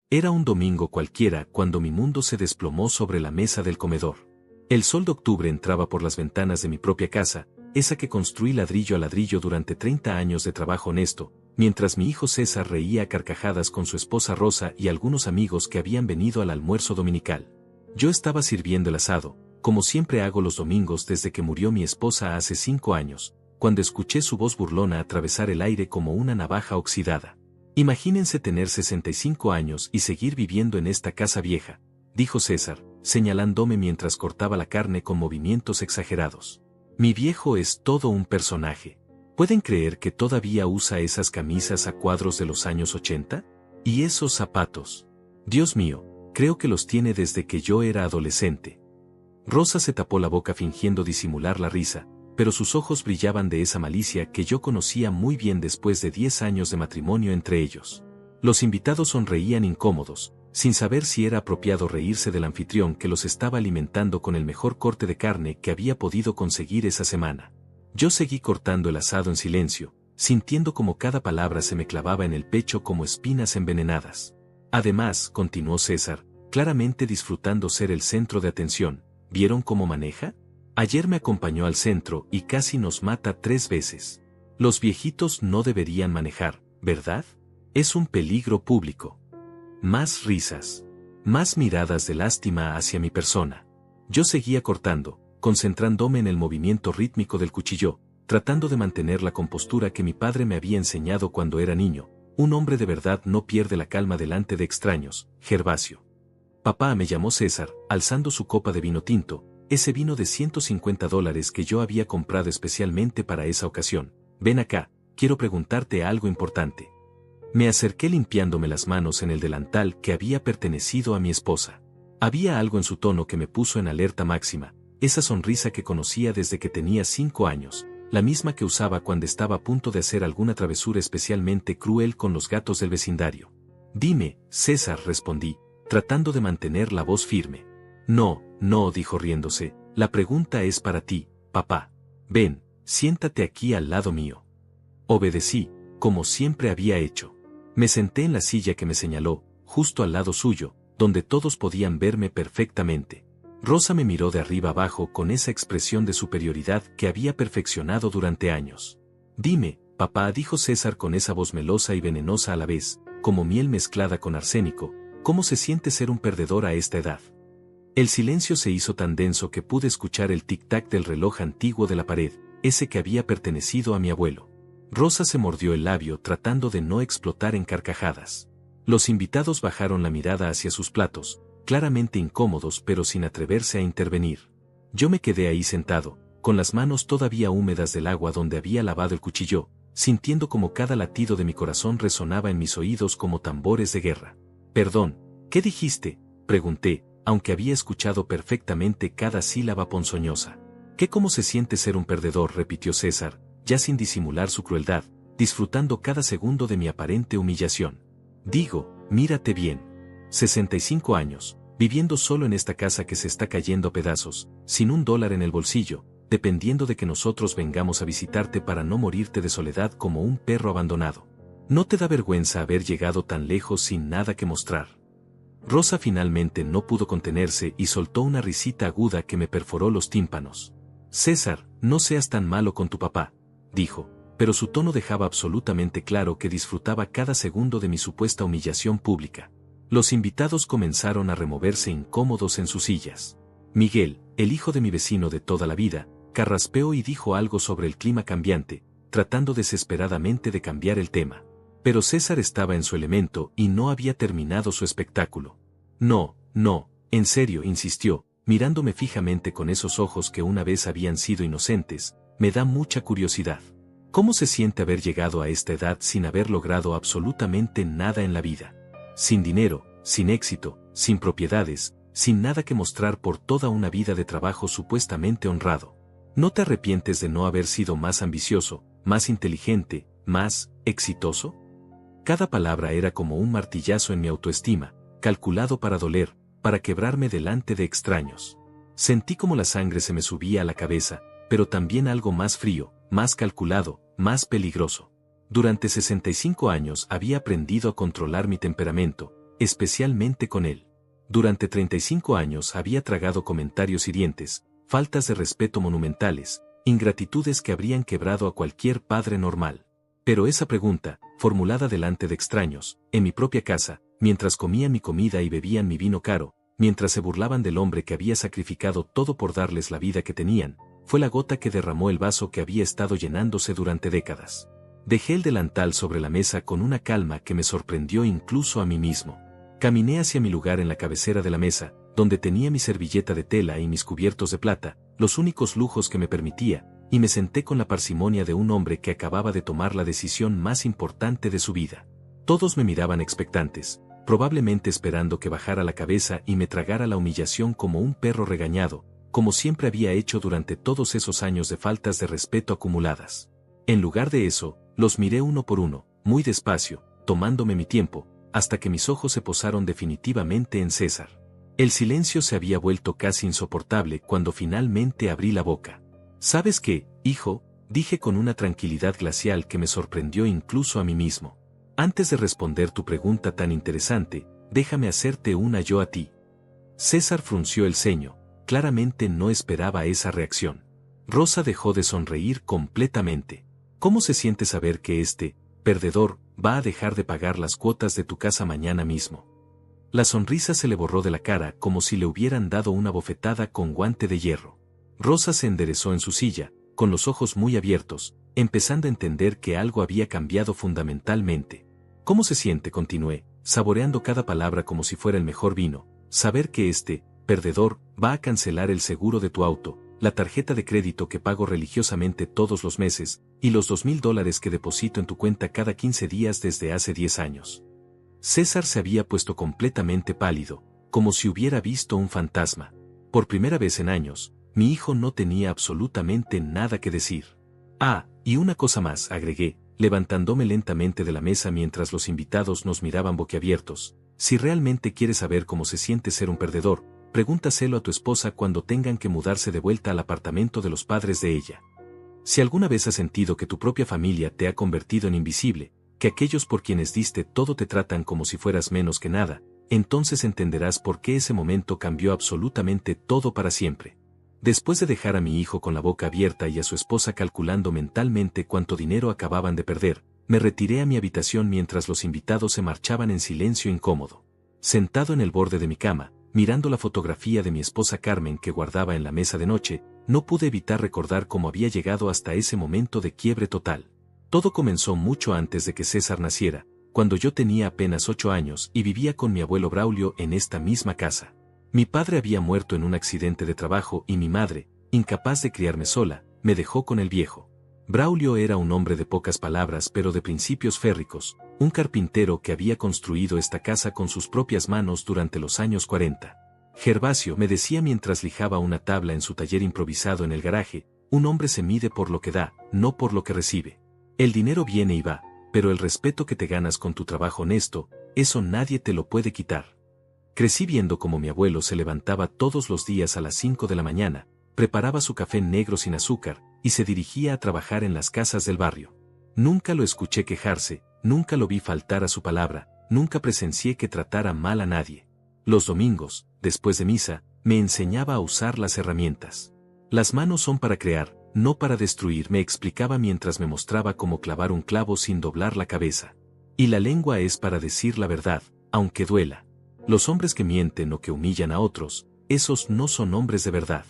Era un domingo cualquiera cuando mi mundo se desplomó sobre la mesa del comedor. El sol de octubre entraba por las ventanas de mi propia casa, esa que construí ladrillo a ladrillo durante 30 años de trabajo honesto, mientras mi hijo César reía a carcajadas con su esposa Rosa y algunos amigos que habían venido al almuerzo dominical. Yo estaba sirviendo el asado, como siempre hago los domingos desde que murió mi esposa hace 5 años, cuando escuché su voz burlona atravesar el aire como una navaja oxidada. Imagínense tener 65 años y seguir viviendo en esta casa vieja, dijo César, señalándome mientras cortaba la carne con movimientos exagerados. Mi viejo es todo un personaje. ¿Pueden creer que todavía usa esas camisas a cuadros de los años 80? ¿Y esos zapatos? Dios mío, creo que los tiene desde que yo era adolescente. Rosa se tapó la boca fingiendo disimular la risa, pero sus ojos brillaban de esa malicia que yo conocía muy bien después de 10 años de matrimonio entre ellos. Los invitados sonreían incómodos, sin saber si era apropiado reírse del anfitrión que los estaba alimentando con el mejor corte de carne que había podido conseguir esa semana. Yo seguí cortando el asado en silencio, sintiendo como cada palabra se me clavaba en el pecho como espinas envenenadas. Además, continuó César, claramente disfrutando ser el centro de atención, ¿vieron cómo maneja? Ayer me acompañó al centro y casi nos mata 3 veces. Los viejitos no deberían manejar, ¿verdad? Es un peligro público. Más risas. Más miradas de lástima hacia mi persona. Yo seguía cortando, concentrándome en el movimiento rítmico del cuchillo, tratando de mantener la compostura que mi padre me había enseñado cuando era niño. Un hombre de verdad no pierde la calma delante de extraños, Gervasio. Papá, me llamó César, alzando su copa de vino tinto, ese vino de $150 que yo había comprado especialmente para esa ocasión. Ven acá, quiero preguntarte algo importante. Me acerqué limpiándome las manos en el delantal que había pertenecido a mi esposa. Había algo en su tono que me puso en alerta máxima, esa sonrisa que conocía desde que tenía 5 años, la misma que usaba cuando estaba a punto de hacer alguna travesura especialmente cruel con los gatos del vecindario. Dime, César, respondí, tratando de mantener la voz firme. No, dijo riéndose, la pregunta es para ti, papá. Ven, siéntate aquí al lado mío. Obedecí, como siempre había hecho. Me senté en la silla que me señaló, justo al lado suyo, donde todos podían verme perfectamente. Rosa me miró de arriba abajo con esa expresión de superioridad que había perfeccionado durante años. Dime, papá, dijo César con esa voz melosa y venenosa a la vez, como miel mezclada con arsénico, ¿cómo se siente ser un perdedor a esta edad? El silencio se hizo tan denso que pude escuchar el tic-tac del reloj antiguo de la pared, ese que había pertenecido a mi abuelo. Rosa se mordió el labio tratando de no explotar en carcajadas. Los invitados bajaron la mirada hacia sus platos, claramente incómodos pero sin atreverse a intervenir. Yo me quedé ahí sentado, con las manos todavía húmedas del agua donde había lavado el cuchillo, sintiendo como cada latido de mi corazón resonaba en mis oídos como tambores de guerra. Perdón, ¿qué dijiste?, pregunté, aunque había escuchado perfectamente cada sílaba ponzoñosa. ¿Cómo se siente ser un perdedor?, repitió César, ya sin disimular su crueldad, disfrutando cada segundo de mi aparente humillación. Digo, mírate bien. 65 años, viviendo solo en esta casa que se está cayendo a pedazos, sin $1 en el bolsillo, dependiendo de que nosotros vengamos a visitarte para no morirte de soledad como un perro abandonado. ¿No te da vergüenza haber llegado tan lejos sin nada que mostrar? Rosa finalmente no pudo contenerse y soltó una risita aguda que me perforó los tímpanos. César, no seas tan malo con tu papá, dijo, pero su tono dejaba absolutamente claro que disfrutaba cada segundo de mi supuesta humillación pública. Los invitados comenzaron a removerse incómodos en sus sillas. Miguel, el hijo de mi vecino de toda la vida, carraspeó y dijo algo sobre el clima cambiante, tratando desesperadamente de cambiar el tema. Pero César estaba en su elemento y no había terminado su espectáculo. No, en serio, insistió, mirándome fijamente con esos ojos que una vez habían sido inocentes, me da mucha curiosidad. ¿Cómo se siente haber llegado a esta edad sin haber logrado absolutamente nada en la vida? Sin dinero, sin éxito, sin propiedades, sin nada que mostrar por toda una vida de trabajo supuestamente honrado. ¿No te arrepientes de no haber sido más ambicioso, más inteligente, más exitoso? Cada palabra era como un martillazo en mi autoestima, calculado para doler, para quebrarme delante de extraños. Sentí como la sangre se me subía a la cabeza, pero también algo más frío, más calculado, más peligroso. Durante 65 años había aprendido a controlar mi temperamento, especialmente con él. Durante 35 años había tragado comentarios hirientes, faltas de respeto monumentales, ingratitudes que habrían quebrado a cualquier padre normal. Pero esa pregunta, formulada delante de extraños, en mi propia casa, mientras comían mi comida y bebían mi vino caro, mientras se burlaban del hombre que había sacrificado todo por darles la vida que tenían, fue la gota que derramó el vaso que había estado llenándose durante décadas. Dejé el delantal sobre la mesa con una calma que me sorprendió incluso a mí mismo. Caminé hacia mi lugar en la cabecera de la mesa, donde tenía mi servilleta de tela y mis cubiertos de plata, los únicos lujos que me permitía, y me senté con la parsimonia de un hombre que acababa de tomar la decisión más importante de su vida. Todos me miraban expectantes, probablemente esperando que bajara la cabeza y me tragara la humillación como un perro regañado, como siempre había hecho durante todos esos años de faltas de respeto acumuladas. En lugar de eso, los miré uno por uno, muy despacio, tomándome mi tiempo, hasta que mis ojos se posaron definitivamente en César. El silencio se había vuelto casi insoportable cuando finalmente abrí la boca. ¿Sabes qué, hijo?, dije con una tranquilidad glacial que me sorprendió incluso a mí mismo. Antes de responder tu pregunta tan interesante, déjame hacerte una yo a ti. César frunció el ceño, claramente no esperaba esa reacción. Rosa dejó de sonreír completamente. ¿Cómo se siente saber que este perdedor va a dejar de pagar las cuotas de tu casa mañana mismo? La sonrisa se le borró de la cara como si le hubieran dado una bofetada con guante de hierro. Rosa se enderezó en su silla, con los ojos muy abiertos, empezando a entender que algo había cambiado fundamentalmente. ¿Cómo se siente?, continué, saboreando cada palabra como si fuera el mejor vino, saber que este perdedor va a cancelar el seguro de tu auto, la tarjeta de crédito que pago religiosamente todos los meses, y los $2,000 que deposito en tu cuenta cada 15 días desde hace 10 años. César se había puesto completamente pálido, como si hubiera visto un fantasma. Por primera vez en años, mi hijo no tenía absolutamente nada que decir. Ah, y una cosa más, agregué, levantándome lentamente de la mesa mientras los invitados nos miraban boquiabiertos. Si realmente quieres saber cómo se siente ser un perdedor, pregúntaselo a tu esposa cuando tengan que mudarse de vuelta al apartamento de los padres de ella. Si alguna vez has sentido que tu propia familia te ha convertido en invisible, que aquellos por quienes diste todo te tratan como si fueras menos que nada, entonces entenderás por qué ese momento cambió absolutamente todo para siempre. Después de dejar a mi hijo con la boca abierta y a su esposa calculando mentalmente cuánto dinero acababan de perder, me retiré a mi habitación mientras los invitados se marchaban en silencio incómodo. Sentado en el borde de mi cama, mirando la fotografía de mi esposa Carmen que guardaba en la mesa de noche, no pude evitar recordar cómo había llegado hasta ese momento de quiebre total. Todo comenzó mucho antes de que César naciera, cuando yo tenía apenas 8 años y vivía con mi abuelo Braulio en esta misma casa. Mi padre había muerto en un accidente de trabajo y mi madre, incapaz de criarme sola, me dejó con el viejo. Braulio era un hombre de pocas palabras pero de principios férricos, un carpintero que había construido esta casa con sus propias manos durante los años 40. Gervasio, me decía mientras lijaba una tabla en su taller improvisado en el garaje, un hombre se mide por lo que da, no por lo que recibe. El dinero viene y va, pero el respeto que te ganas con tu trabajo honesto, eso nadie te lo puede quitar. Crecí viendo cómo mi abuelo se levantaba todos los días a las 5 de la mañana, preparaba su café negro sin azúcar, y se dirigía a trabajar en las casas del barrio. Nunca lo escuché quejarse, nunca lo vi faltar a su palabra, nunca presencié que tratara mal a nadie. Los domingos, después de misa, me enseñaba a usar las herramientas. Las manos son para crear, no para destruir, me explicaba mientras me mostraba cómo clavar un clavo sin doblar la cabeza. Y la lengua es para decir la verdad, aunque duela. Los hombres que mienten o que humillan a otros, esos no son hombres de verdad.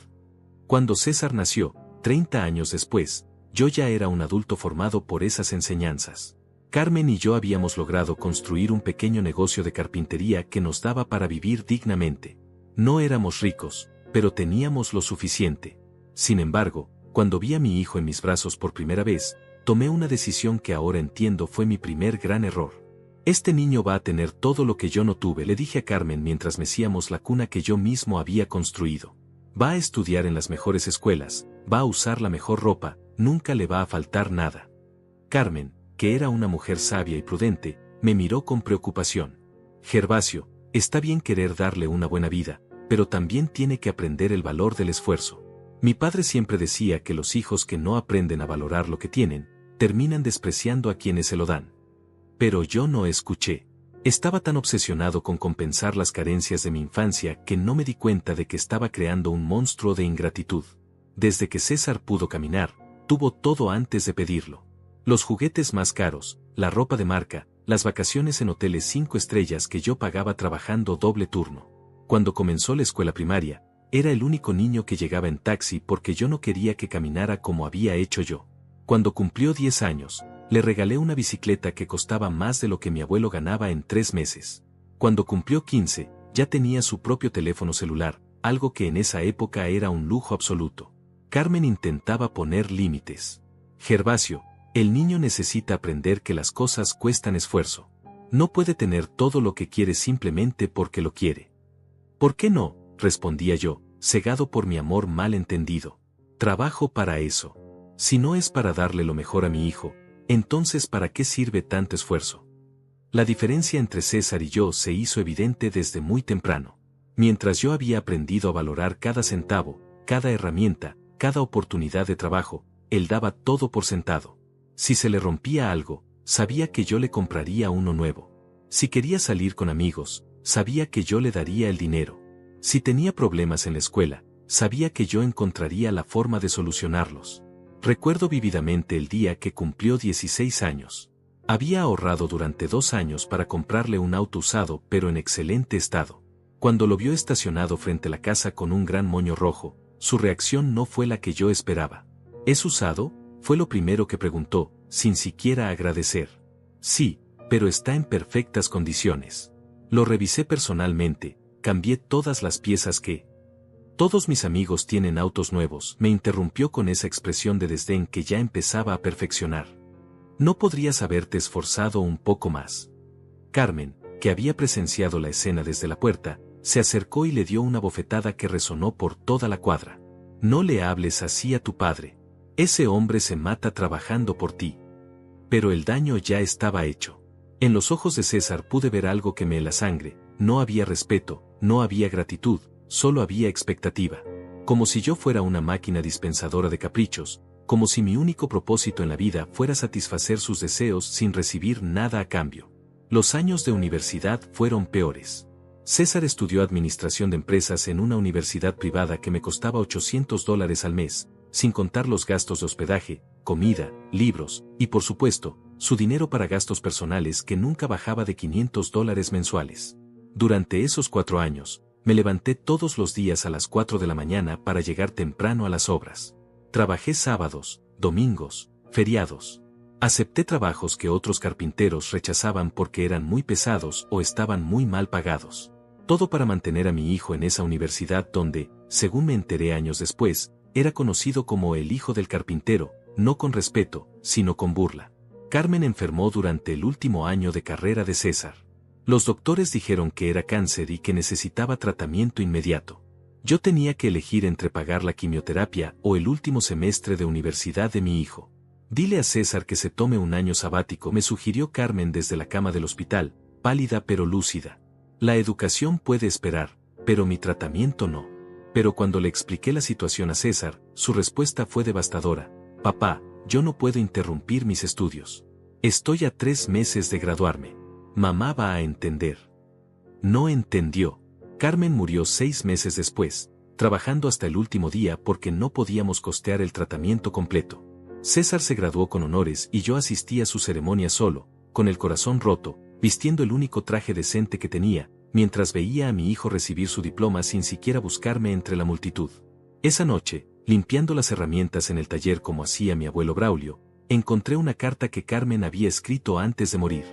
Cuando César nació, 30 años después, yo ya era un adulto formado por esas enseñanzas. Carmen y yo habíamos logrado construir un pequeño negocio de carpintería que nos daba para vivir dignamente. No éramos ricos, pero teníamos lo suficiente. Sin embargo, cuando vi a mi hijo en mis brazos por primera vez, tomé una decisión que ahora entiendo fue mi primer gran error. Este niño va a tener todo lo que yo no tuve, le dije a Carmen mientras mecíamos la cuna que yo mismo había construido. Va a estudiar en las mejores escuelas, va a usar la mejor ropa, nunca le va a faltar nada. Carmen, que era una mujer sabia y prudente, me miró con preocupación. Gervasio, está bien querer darle una buena vida, pero también tiene que aprender el valor del esfuerzo. Mi padre siempre decía que los hijos que no aprenden a valorar lo que tienen, terminan despreciando a quienes se lo dan. Pero yo no escuché. Estaba tan obsesionado con compensar las carencias de mi infancia que no me di cuenta de que estaba creando un monstruo de ingratitud. Desde que César pudo caminar, tuvo todo antes de pedirlo. Los juguetes más caros, la ropa de marca, las vacaciones en hoteles 5 estrellas que yo pagaba trabajando doble turno. Cuando comenzó la escuela primaria, era el único niño que llegaba en taxi porque yo no quería que caminara como había hecho yo. Cuando cumplió 10 años, le regalé una bicicleta que costaba más de lo que mi abuelo ganaba en 3 meses. Cuando cumplió 15, ya tenía su propio teléfono celular, algo que en esa época era un lujo absoluto. Carmen intentaba poner límites. Gervasio, el niño necesita aprender que las cosas cuestan esfuerzo. No puede tener todo lo que quiere simplemente porque lo quiere. ¿Por qué no?, respondía yo, cegado por mi amor mal entendido. Trabajo para eso. Si no es para darle lo mejor a mi hijo, entonces ¿para qué sirve tanto esfuerzo? La diferencia entre César y yo se hizo evidente desde muy temprano. Mientras yo había aprendido a valorar cada centavo, cada herramienta, cada oportunidad de trabajo, él daba todo por sentado. Si se le rompía algo, sabía que yo le compraría uno nuevo. Si quería salir con amigos, sabía que yo le daría el dinero. Si tenía problemas en la escuela, sabía que yo encontraría la forma de solucionarlos. Recuerdo vívidamente el día que cumplió 16 años. Había ahorrado durante 2 años para comprarle un auto usado pero en excelente estado. Cuando lo vio estacionado frente a la casa con un gran moño rojo, su reacción no fue la que yo esperaba. ¿Es usado?, fue lo primero que preguntó, sin siquiera agradecer. Sí, pero está en perfectas condiciones. Lo revisé personalmente, cambié todas las piezas que... Todos mis amigos tienen autos nuevos, me interrumpió con esa expresión de desdén que ya empezaba a perfeccionar. ¿No podrías haberte esforzado un poco más? Carmen, que había presenciado la escena desde la puerta, se acercó y le dio una bofetada que resonó por toda la cuadra. No le hables así a tu padre. Ese hombre se mata trabajando por ti. Pero el daño ya estaba hecho. En los ojos de César pude ver algo que me heló la sangre. No había respeto, no había gratitud, solo había expectativa. Como si yo fuera una máquina dispensadora de caprichos, como si mi único propósito en la vida fuera satisfacer sus deseos sin recibir nada a cambio. Los años de universidad fueron peores. César estudió administración de empresas en una universidad privada que me costaba $800 al mes, sin contar los gastos de hospedaje, comida, libros, y por supuesto, su dinero para gastos personales que nunca bajaba de $500 mensuales. Durante esos 4 años, me levanté todos los días a las 4 de la mañana para llegar temprano a las obras. Trabajé sábados, domingos, feriados. Acepté trabajos que otros carpinteros rechazaban porque eran muy pesados o estaban muy mal pagados. Todo para mantener a mi hijo en esa universidad donde, según me enteré años después, era conocido como el hijo del carpintero, no con respeto, sino con burla. Carmen enfermó durante el último año de carrera de César. Los doctores dijeron que era cáncer y que necesitaba tratamiento inmediato. Yo tenía que elegir entre pagar la quimioterapia o el último semestre de universidad de mi hijo. Dile a César que se tome un año sabático, me sugirió Carmen desde la cama del hospital, pálida pero lúcida. La educación puede esperar, pero mi tratamiento no. Pero cuando le expliqué la situación a César, su respuesta fue devastadora. Papá, yo no puedo interrumpir mis estudios. Estoy a 3 meses de graduarme. Mamá va a entender. No entendió. Carmen murió 6 meses después, trabajando hasta el último día porque no podíamos costear el tratamiento completo. César se graduó con honores y yo asistí a su ceremonia solo, con el corazón roto, vistiendo el único traje decente que tenía, mientras veía a mi hijo recibir su diploma sin siquiera buscarme entre la multitud. Esa noche, limpiando las herramientas en el taller como hacía mi abuelo Braulio, encontré una carta que Carmen había escrito antes de morir.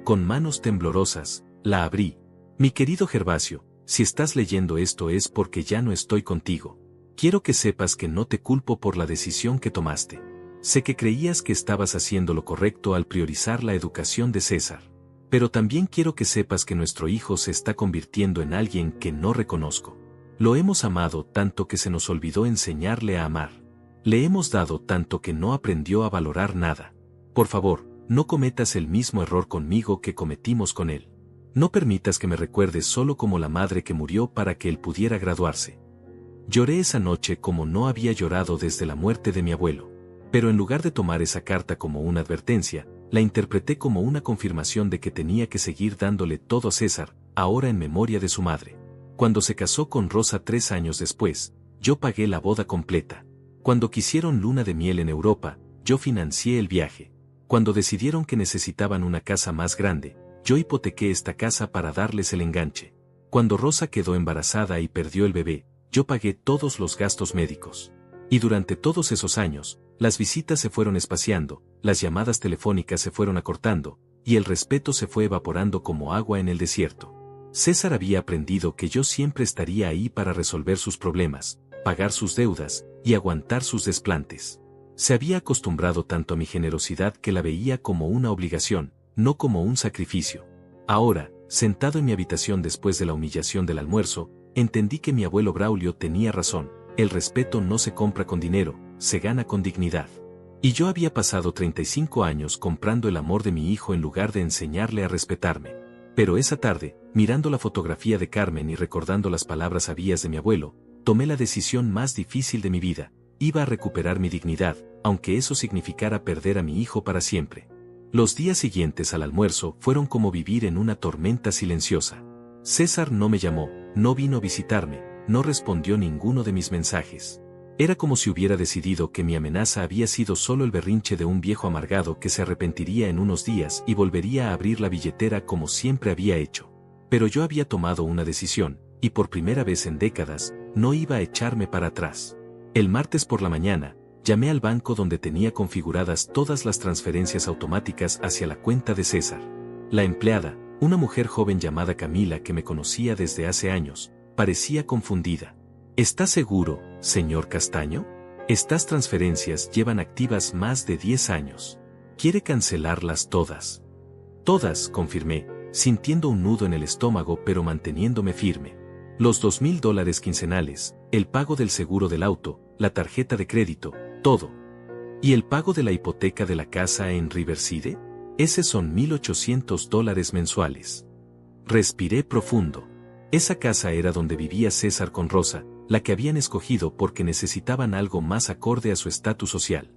Con manos temblorosas, la abrí. Mi querido Gervasio, si estás leyendo esto es porque ya no estoy contigo. Quiero que sepas que no te culpo por la decisión que tomaste. Sé que creías que estabas haciendo lo correcto al priorizar la educación de César. Pero también quiero que sepas que nuestro hijo se está convirtiendo en alguien que no reconozco. Lo hemos amado tanto que se nos olvidó enseñarle a amar. Le hemos dado tanto que no aprendió a valorar nada. Por favor, no cometas el mismo error conmigo que cometimos con él. No permitas que me recuerdes solo como la madre que murió para que él pudiera graduarse. Lloré esa noche como no había llorado desde la muerte de mi abuelo. Pero en lugar de tomar esa carta como una advertencia, La interpreté como una confirmación de que tenía que seguir dándole todo a César, ahora en memoria de su madre. Cuando se casó con Rosa 3 años después, yo pagué la boda completa. Cuando quisieron luna de miel en Europa, yo financié el viaje. Cuando decidieron que necesitaban una casa más grande, yo hipotequé esta casa para darles el enganche. Cuando Rosa quedó embarazada y perdió el bebé, yo pagué todos los gastos médicos. Y durante todos esos años, las visitas se fueron espaciando, las llamadas telefónicas se fueron acortando, y el respeto se fue evaporando como agua en el desierto. César había aprendido que yo siempre estaría ahí para resolver sus problemas, pagar sus deudas, y aguantar sus desplantes. Se había acostumbrado tanto a mi generosidad que la veía como una obligación, no como un sacrificio. Ahora, sentado en mi habitación después de la humillación del almuerzo, entendí que mi abuelo Braulio tenía razón. El respeto no se compra con dinero, se gana con dignidad. Y yo había pasado 35 años comprando el amor de mi hijo en lugar de enseñarle a respetarme. Pero esa tarde, mirando la fotografía de Carmen y recordando las palabras sabias de mi abuelo, tomé la decisión más difícil de mi vida. Iba a recuperar mi dignidad, aunque eso significara perder a mi hijo para siempre. Los días siguientes al almuerzo fueron como vivir en una tormenta silenciosa. César no me llamó, no vino a visitarme, no respondió ninguno de mis mensajes. Era como si hubiera decidido que mi amenaza había sido solo el berrinche de un viejo amargado que se arrepentiría en unos días y volvería a abrir la billetera como siempre había hecho. Pero yo había tomado una decisión, y por primera vez en décadas, no iba a echarme para atrás. El martes por la mañana, llamé al banco donde tenía configuradas todas las transferencias automáticas hacia la cuenta de César. La empleada, una mujer joven llamada Camila que me conocía desde hace años, parecía confundida. ¿Está seguro, señor Castaño? Estas transferencias llevan activas más de 10 años. ¿Quiere cancelarlas todas? Todas, confirmé, sintiendo un nudo en el estómago pero manteniéndome firme. Los $2,000 quincenales, el pago del seguro del auto, la tarjeta de crédito, todo. ¿Y el pago de la hipoteca de la casa en Riverside? Esos son $1,800 mensuales. Respiré profundo. Esa casa era donde vivía César con Rosa, la que habían escogido porque necesitaban algo más acorde a su estatus social.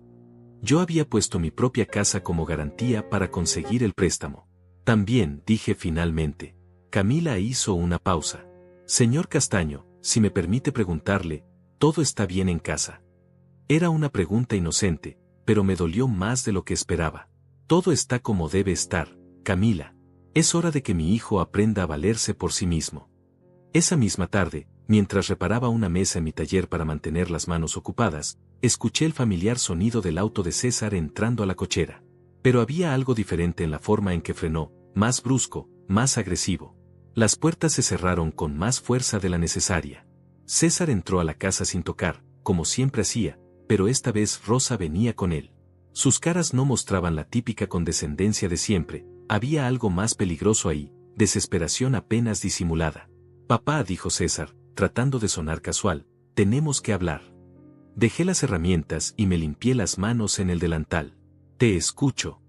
Yo había puesto mi propia casa como garantía para conseguir el préstamo. También, dije finalmente. Camila hizo una pausa. Señor Castaño, si me permite preguntarle, ¿todo está bien en casa? Era una pregunta inocente, pero me dolió más de lo que esperaba. Todo está como debe estar, Camila. Es hora de que mi hijo aprenda a valerse por sí mismo. Esa misma tarde, mientras reparaba una mesa en mi taller para mantener las manos ocupadas, escuché el familiar sonido del auto de César entrando a la cochera. Pero había algo diferente en la forma en que frenó, más brusco, más agresivo. Las puertas se cerraron con más fuerza de la necesaria. César entró a la casa sin tocar, como siempre hacía, pero esta vez Rosa venía con él. Sus caras no mostraban la típica condescendencia de siempre, había algo más peligroso ahí, desesperación apenas disimulada. Papá, dijo César, tratando de sonar casual, tenemos que hablar. Dejé las herramientas y me limpié las manos en el delantal. Te escucho.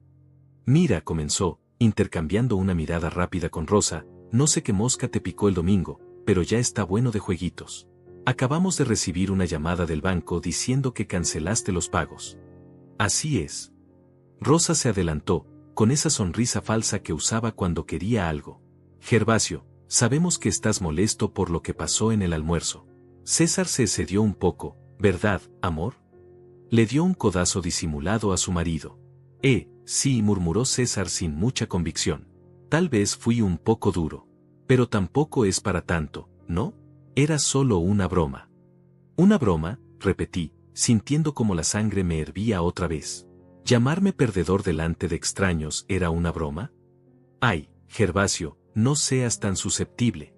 Mira, comenzó, intercambiando una mirada rápida con Rosa, no sé qué mosca te picó el domingo, pero ya está bueno de jueguitos. Acabamos de recibir una llamada del banco diciendo que cancelaste los pagos. Así es. Rosa se adelantó, con esa sonrisa falsa que usaba cuando quería algo. Gervasio, sabemos que estás molesto por lo que pasó en el almuerzo. César se excedió un poco, ¿verdad, amor? Le dio un codazo disimulado a su marido. Sí, murmuró César sin mucha convicción. Tal vez fui un poco duro. Pero tampoco es para tanto, ¿no? Era solo una broma. ¿Una broma?, repetí, sintiendo como la sangre me hervía otra vez. ¿Llamarme perdedor delante de extraños era una broma? Ay, Gervasio, no seas tan susceptible.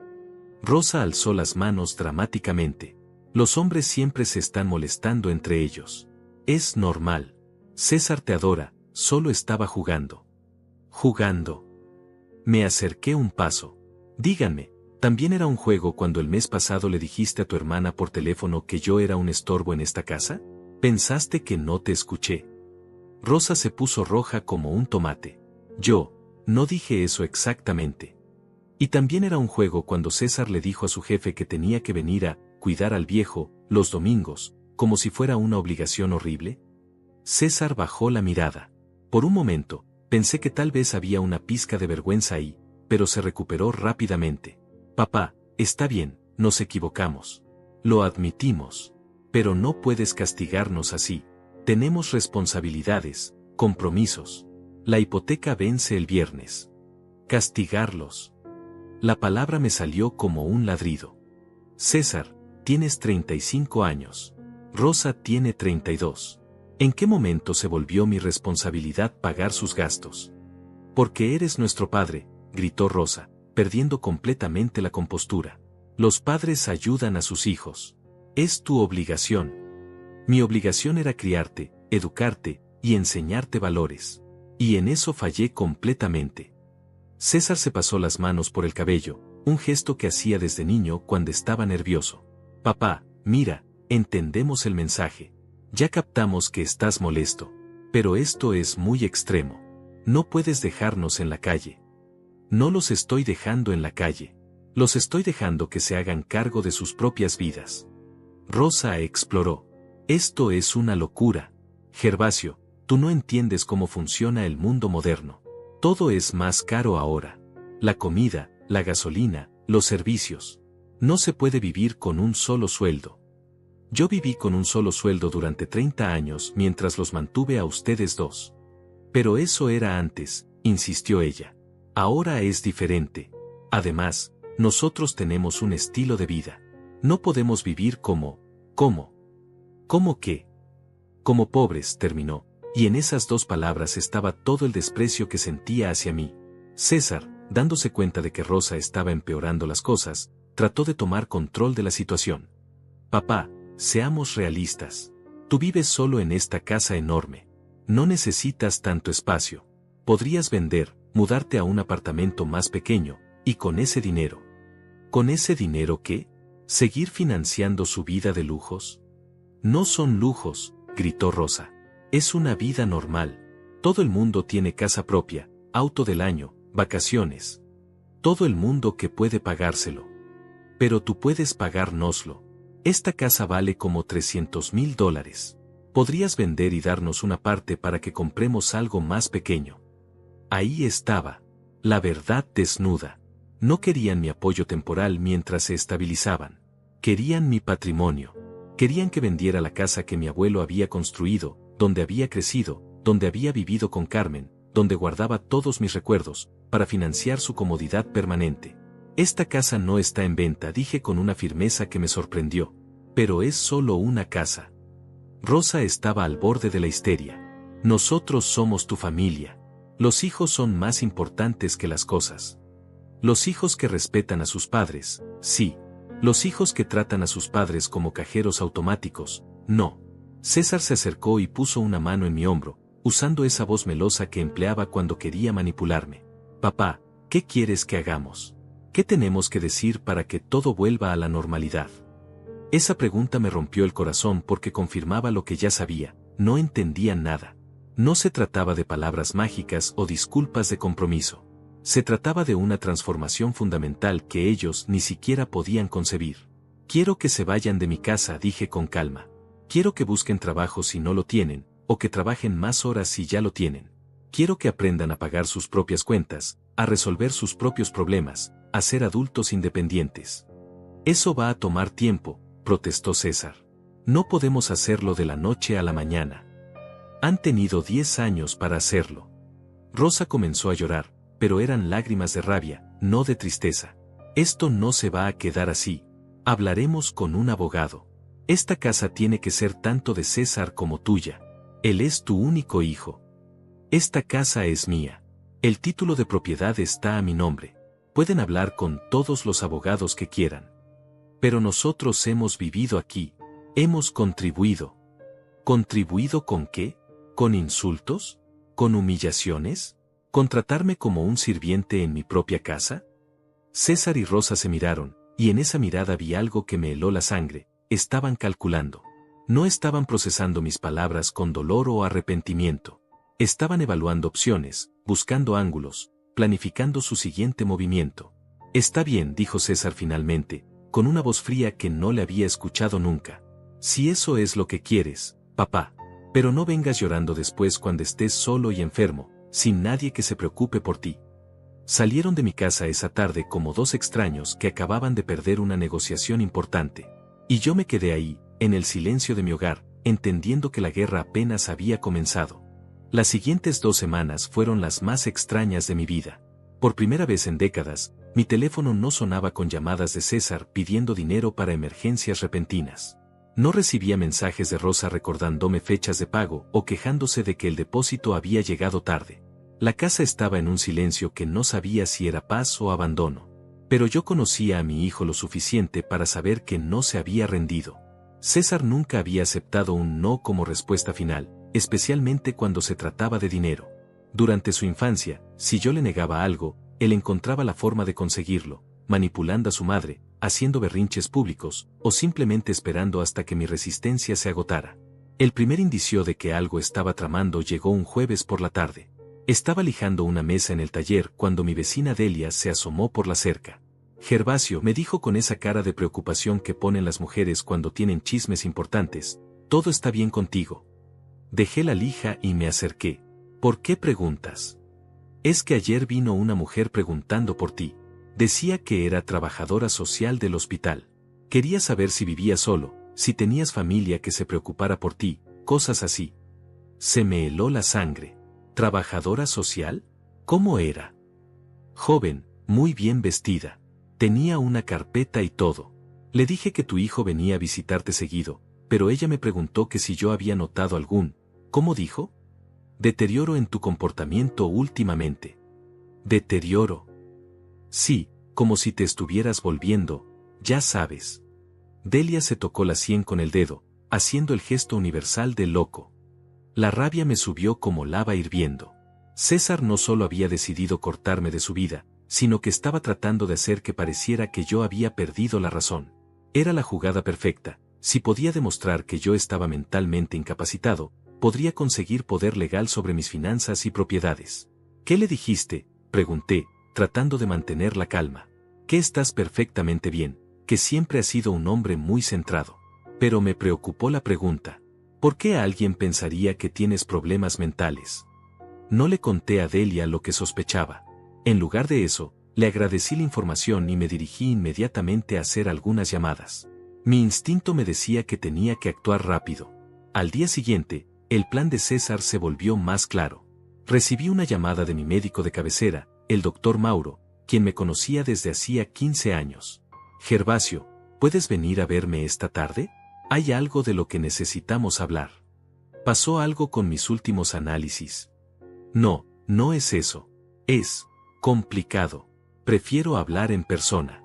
Rosa alzó las manos dramáticamente. Los hombres siempre se están molestando entre ellos. Es normal. César te adora, solo estaba jugando. ¿Jugando? Me acerqué un paso. Díganme, ¿también era un juego cuando el mes pasado le dijiste a tu hermana por teléfono que yo era un estorbo en esta casa? ¿Pensaste que no te escuché? Rosa se puso roja como un tomate. Yo, no dije eso exactamente. Y también era un juego cuando César le dijo a su jefe que tenía que venir a cuidar al viejo los domingos, como si fuera una obligación horrible. César bajó la mirada. Por un momento, Pensé que tal vez había una pizca de vergüenza ahí, pero se recuperó rápidamente. Papá, está bien, nos equivocamos. Lo admitimos. Pero no puedes castigarnos así. Tenemos responsabilidades, compromisos. La hipoteca vence el viernes. Castigarlos. La palabra me salió como un ladrido. César, tienes 35 años. Rosa tiene 32. ¿En qué momento se volvió mi responsabilidad pagar sus gastos? Porque eres nuestro padre, gritó Rosa, perdiendo completamente la compostura. Los padres ayudan a sus hijos. Es tu obligación. Mi obligación era criarte, educarte y enseñarte valores. Y en eso fallé completamente. César se pasó las manos por el cabello, un gesto que hacía desde niño cuando estaba nervioso. Papá, mira, entendemos el mensaje. Ya captamos que estás molesto. Pero esto es muy extremo. No puedes dejarnos en la calle. No los estoy dejando en la calle. Los estoy dejando que se hagan cargo de sus propias vidas. Rosa exploró. Esto es una locura. Gervasio, tú no entiendes cómo funciona el mundo moderno. Todo es más caro ahora. La comida, la gasolina, los servicios. No se puede vivir con un solo sueldo. Yo viví con un solo sueldo durante 30 años mientras los mantuve a ustedes dos. Pero eso era antes, insistió ella. Ahora es diferente. Además, nosotros tenemos un estilo de vida. No podemos vivir ¿cómo qué? Como pobres, terminó, y en esas dos palabras estaba todo el desprecio que sentía hacia mí. César, dándose cuenta de que Rosa estaba empeorando las cosas, trató de tomar control de la situación. Papá, seamos realistas. Tú vives solo en esta casa enorme. No necesitas tanto espacio. Podrías vender, mudarte a un apartamento más pequeño, y con ese dinero. ¿Con ese dinero qué? ¿Seguir financiando su vida de lujos? No son lujos, gritó Rosa. Es una vida normal. Todo el mundo tiene casa propia, auto del año, vacaciones. Todo el mundo que puede pagárselo. Pero tú puedes pagárnoslo. Esta casa vale como $300,000. Podrías vender y darnos una parte para que compremos algo más pequeño. Ahí estaba. La verdad desnuda. No querían mi apoyo temporal mientras se estabilizaban. Querían mi patrimonio. Querían que vendiera la casa que mi abuelo había construido, donde había crecido, donde había vivido con Carmen, donde guardaba todos mis recuerdos, para financiar su comodidad permanente. Esta casa no está en venta, dije con una firmeza que me sorprendió. Pero es solo una casa. Rosa estaba al borde de la histeria. Nosotros somos tu familia. Los hijos son más importantes que las cosas. Los hijos que respetan a sus padres, sí. Los hijos que tratan a sus padres como cajeros automáticos, no. César se acercó y puso una mano en mi hombro, usando esa voz melosa que empleaba cuando quería manipularme. Papá, ¿qué quieres que hagamos? ¿Qué tenemos que decir para que todo vuelva a la normalidad? Esa pregunta me rompió el corazón porque confirmaba lo que ya sabía, no entendía nada. No se trataba de palabras mágicas o disculpas de compromiso. Se trataba de una transformación fundamental que ellos ni siquiera podían concebir. Quiero que se vayan de mi casa, dije con calma. Quiero que busquen trabajo si no lo tienen, o que trabajen más horas si ya lo tienen. Quiero que aprendan a pagar sus propias cuentas, a resolver sus propios problemas, a ser adultos independientes. Eso va a tomar tiempo, protestó César. No podemos hacerlo de la noche a la mañana. Han tenido 10 años para hacerlo. Rosa comenzó a llorar, pero eran lágrimas de rabia, no de tristeza. Esto no se va a quedar así. Hablaremos con un abogado. Esta casa tiene que ser tanto de César como tuya. Él es tu único hijo. Esta casa es mía. El título de propiedad está a mi nombre. Pueden hablar con todos los abogados que quieran. Pero nosotros hemos vivido aquí. Hemos contribuido. ¿Contribuido con qué? ¿Con insultos? ¿Con humillaciones? ¿Con tratarme como un sirviente en mi propia casa? César y Rosa se miraron, y en esa mirada vi algo que me heló la sangre. Estaban calculando. No estaban procesando mis palabras con dolor o arrepentimiento. Estaban evaluando opciones, buscando ángulos, planificando su siguiente movimiento. Está bien, dijo César finalmente, con una voz fría que no le había escuchado nunca. Si eso es lo que quieres, papá. Pero no vengas llorando después cuando estés solo y enfermo, sin nadie que se preocupe por ti. Salieron de mi casa esa tarde como dos extraños que acababan de perder una negociación importante. Y yo me quedé ahí, en el silencio de mi hogar, entendiendo que la guerra apenas había comenzado. Las siguientes 2 semanas fueron las más extrañas de mi vida. Por primera vez en décadas, mi teléfono no sonaba con llamadas de César pidiendo dinero para emergencias repentinas. No recibía mensajes de Rosa recordándome fechas de pago o quejándose de que el depósito había llegado tarde. La casa estaba en un silencio que no sabía si era paz o abandono. Pero yo conocía a mi hijo lo suficiente para saber que no se había rendido. César nunca había aceptado un no como respuesta final, especialmente cuando se trataba de dinero. Durante su infancia, si yo le negaba algo, él encontraba la forma de conseguirlo, manipulando a su madre, haciendo berrinches públicos, o simplemente esperando hasta que mi resistencia se agotara. El primer indicio de que algo estaba tramando llegó un jueves por la tarde. Estaba lijando una mesa en el taller cuando mi vecina Delia se asomó por la cerca. Gervasio, me dijo con esa cara de preocupación que ponen las mujeres cuando tienen chismes importantes, todo está bien contigo. Dejé la lija y me acerqué. ¿Por qué preguntas? Es que ayer vino una mujer preguntando por ti. Decía que era trabajadora social del hospital. Quería saber si vivías solo, si tenías familia que se preocupara por ti, cosas así. Se me heló la sangre. ¿Trabajadora social? ¿Cómo era? Joven, muy bien vestida. Tenía una carpeta y todo. Le dije que tu hijo venía a visitarte seguido, pero ella me preguntó que si yo había notado algún, ¿cómo dijo? Deterioro en tu comportamiento últimamente. ¿Deterioro? Sí, como si te estuvieras volviendo, ya sabes. Delia se tocó la sien con el dedo, haciendo el gesto universal del loco. La rabia me subió como lava hirviendo. César no solo había decidido cortarme de su vida, sino que estaba tratando de hacer que pareciera que yo había perdido la razón. Era la jugada perfecta. Si podía demostrar que yo estaba mentalmente incapacitado, podría conseguir poder legal sobre mis finanzas y propiedades. ¿Qué le dijiste?, pregunté, tratando de mantener la calma. Que estás perfectamente bien, que siempre has sido un hombre muy centrado. Pero me preocupó la pregunta. ¿Por qué alguien pensaría que tienes problemas mentales? No le conté a Delia lo que sospechaba. En lugar de eso, le agradecí la información y me dirigí inmediatamente a hacer algunas llamadas. Mi instinto me decía que tenía que actuar rápido. Al día siguiente, el plan de César se volvió más claro. Recibí una llamada de mi médico de cabecera, el doctor Mauro, quien me conocía desde hacía 15 años. Gervasio, ¿puedes venir a verme esta tarde? Hay algo de lo que necesitamos hablar. ¿Pasó algo con mis últimos análisis? No, no es eso. Es complicado. Prefiero hablar en persona.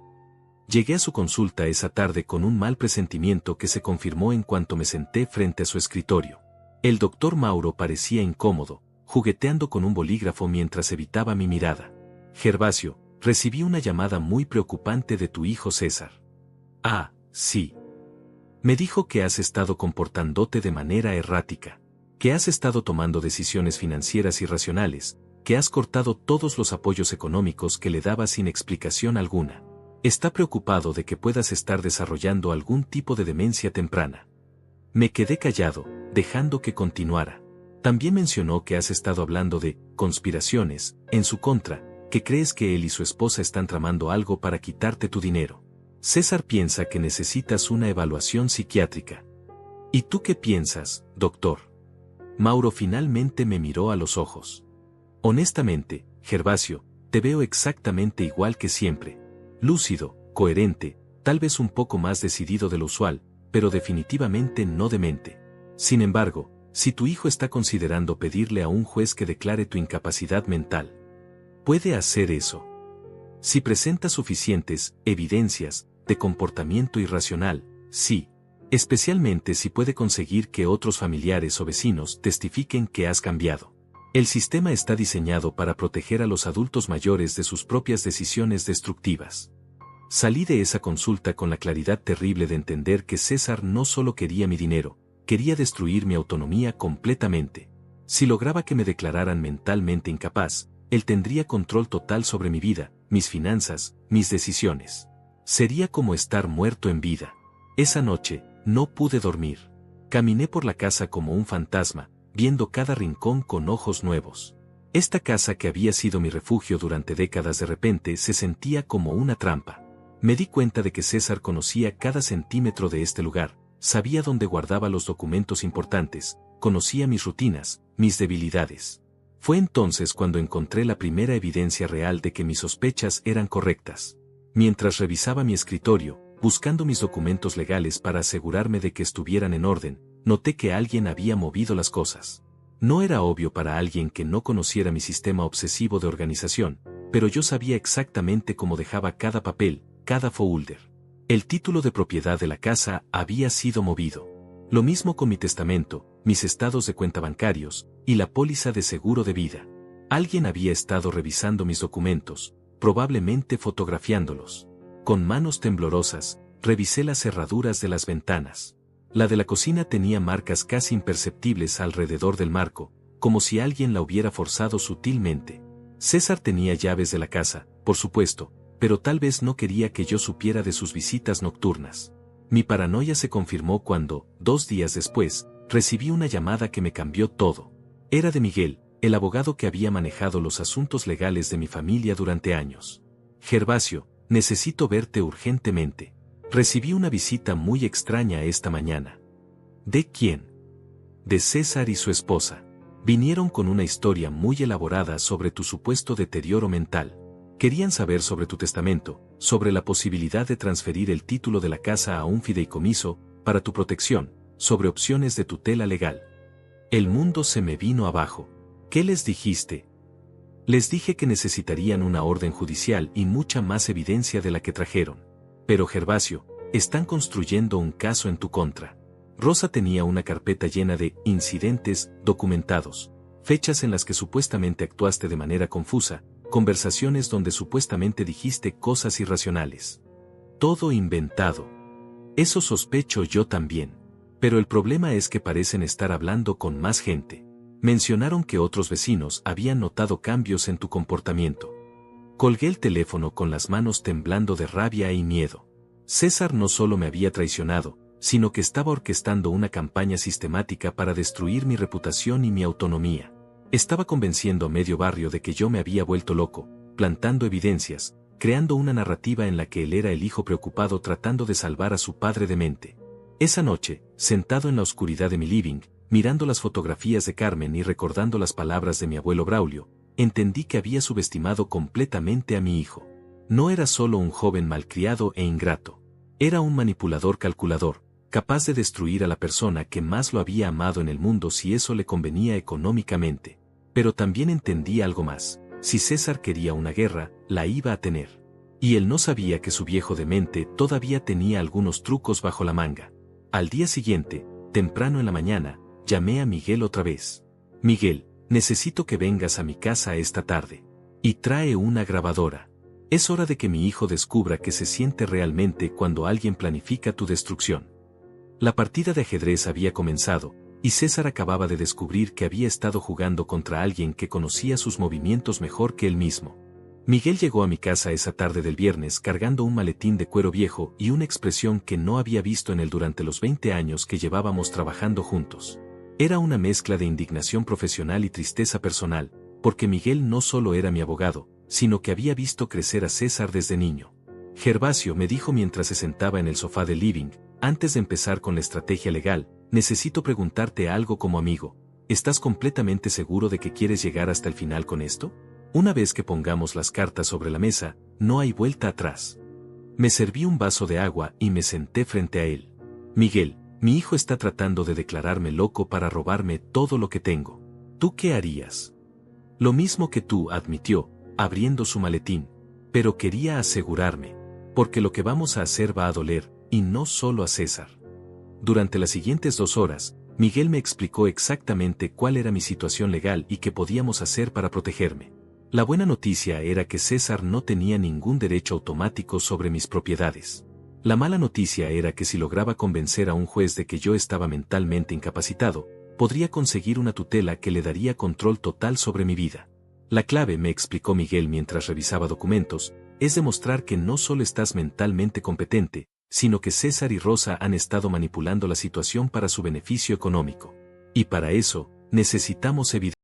Llegué a su consulta esa tarde con un mal presentimiento que se confirmó en cuanto me senté frente a su escritorio. El doctor Mauro parecía incómodo, jugueteando con un bolígrafo mientras evitaba mi mirada. Gervasio, recibí una llamada muy preocupante de tu hijo César. Ah, sí. Me dijo que has estado comportándote de manera errática, que has estado tomando decisiones financieras irracionales, que has cortado todos los apoyos económicos que le dabas sin explicación alguna. Está preocupado de que puedas estar desarrollando algún tipo de demencia temprana. Me quedé callado, dejando que continuara. También mencionó que has estado hablando de conspiraciones en su contra, que crees que él y su esposa están tramando algo para quitarte tu dinero. César piensa que necesitas una evaluación psiquiátrica. ¿Y tú qué piensas, doctor? Mauro finalmente me miró a los ojos. Honestamente, Gervasio, te veo exactamente igual que siempre. Lúcido, coherente, tal vez un poco más decidido de lo usual, pero definitivamente no demente. Sin embargo, si tu hijo está considerando pedirle a un juez que declare tu incapacidad mental, puede hacer eso. Si presenta suficientes evidencias de comportamiento irracional, sí, especialmente si puede conseguir que otros familiares o vecinos testifiquen que has cambiado. El sistema está diseñado para proteger a los adultos mayores de sus propias decisiones destructivas. Salí de esa consulta con la claridad terrible de entender que César no solo quería mi dinero, quería destruir mi autonomía completamente. Si lograba que me declararan mentalmente incapaz, él tendría control total sobre mi vida, mis finanzas, mis decisiones. Sería como estar muerto en vida. Esa noche, no pude dormir. Caminé por la casa como un fantasma, viendo cada rincón con ojos nuevos. Esta casa que había sido mi refugio durante décadas de repente se sentía como una trampa. Me di cuenta de que César conocía cada centímetro de este lugar, sabía dónde guardaba los documentos importantes, conocía mis rutinas, mis debilidades. Fue entonces cuando encontré la primera evidencia real de que mis sospechas eran correctas. Mientras revisaba mi escritorio, buscando mis documentos legales para asegurarme de que estuvieran en orden, noté que alguien había movido las cosas. No era obvio para alguien que no conociera mi sistema obsesivo de organización, pero yo sabía exactamente cómo dejaba cada papel, cada folder. El título de propiedad de la casa había sido movido. Lo mismo con mi testamento, mis estados de cuenta bancarios, y la póliza de seguro de vida. Alguien había estado revisando mis documentos, probablemente fotografiándolos. Con manos temblorosas, revisé las cerraduras de las ventanas. La de la cocina tenía marcas casi imperceptibles alrededor del marco, como si alguien la hubiera forzado sutilmente. César tenía llaves de la casa, por supuesto, pero tal vez no quería que yo supiera de sus visitas nocturnas. Mi paranoia se confirmó cuando, 2 días después, recibí una llamada que me cambió todo. Era de Miguel, el abogado que había manejado los asuntos legales de mi familia durante años. Gervasio, necesito verte urgentemente. Recibí una visita muy extraña esta mañana. ¿De quién? De César y su esposa. Vinieron con una historia muy elaborada sobre tu supuesto deterioro mental. Querían saber sobre tu testamento, sobre la posibilidad de transferir el título de la casa a un fideicomiso, para tu protección, sobre opciones de tutela legal. El mundo se me vino abajo. ¿Qué les dijiste? Les dije que necesitarían una orden judicial y mucha más evidencia de la que trajeron. Pero Gervasio, están construyendo un caso en tu contra. Rosa tenía una carpeta llena de incidentes documentados, fechas en las que supuestamente actuaste de manera confusa, conversaciones donde supuestamente dijiste cosas irracionales. Todo inventado. Eso sospecho yo también. Pero el problema es que parecen estar hablando con más gente. Mencionaron que otros vecinos habían notado cambios en tu comportamiento. Colgué el teléfono con las manos temblando de rabia y miedo. César no solo me había traicionado, sino que estaba orquestando una campaña sistemática para destruir mi reputación y mi autonomía. Estaba convenciendo a medio barrio de que yo me había vuelto loco, plantando evidencias, creando una narrativa en la que él era el hijo preocupado tratando de salvar a su padre demente. Esa noche, sentado en la oscuridad de mi living, mirando las fotografías de Carmen y recordando las palabras de mi abuelo Braulio, entendí que había subestimado completamente a mi hijo. No era solo un joven malcriado e ingrato. Era un manipulador calculador, capaz de destruir a la persona que más lo había amado en el mundo si eso le convenía económicamente. Pero también entendí algo más. Si César quería una guerra, la iba a tener. Y él no sabía que su viejo demente todavía tenía algunos trucos bajo la manga. Al día siguiente, temprano en la mañana, llamé a Miguel otra vez. Miguel, necesito que vengas a mi casa esta tarde. Y trae una grabadora. Es hora de que mi hijo descubra que se siente realmente cuando alguien planifica tu destrucción. La partida de ajedrez había comenzado, y César acababa de descubrir que había estado jugando contra alguien que conocía sus movimientos mejor que él mismo. Miguel llegó a mi casa esa tarde del viernes cargando un maletín de cuero viejo y una expresión que no había visto en él durante los 20 años que llevábamos trabajando juntos. Era una mezcla de indignación profesional y tristeza personal, porque Miguel no solo era mi abogado, sino que había visto crecer a César desde niño. Gervasio me dijo mientras se sentaba en el sofá del living, antes de empezar con la estrategia legal, necesito preguntarte algo como amigo. ¿Estás completamente seguro de que quieres llegar hasta el final con esto? Una vez que pongamos las cartas sobre la mesa, no hay vuelta atrás. Me serví un vaso de agua y me senté frente a él. Miguel, mi hijo está tratando de declararme loco para robarme todo lo que tengo. ¿Tú qué harías? Lo mismo que tú, admitió, abriendo su maletín. Pero quería asegurarme. Porque lo que vamos a hacer va a doler, y no solo a César. Durante las siguientes 2 horas, Miguel me explicó exactamente cuál era mi situación legal y qué podíamos hacer para protegerme. La buena noticia era que César no tenía ningún derecho automático sobre mis propiedades. La mala noticia era que si lograba convencer a un juez de que yo estaba mentalmente incapacitado, podría conseguir una tutela que le daría control total sobre mi vida. La clave, me explicó Miguel mientras revisaba documentos, es demostrar que no solo estás mentalmente competente, sino que César y Rosa han estado manipulando la situación para su beneficio económico. Y para eso, necesitamos evidencia.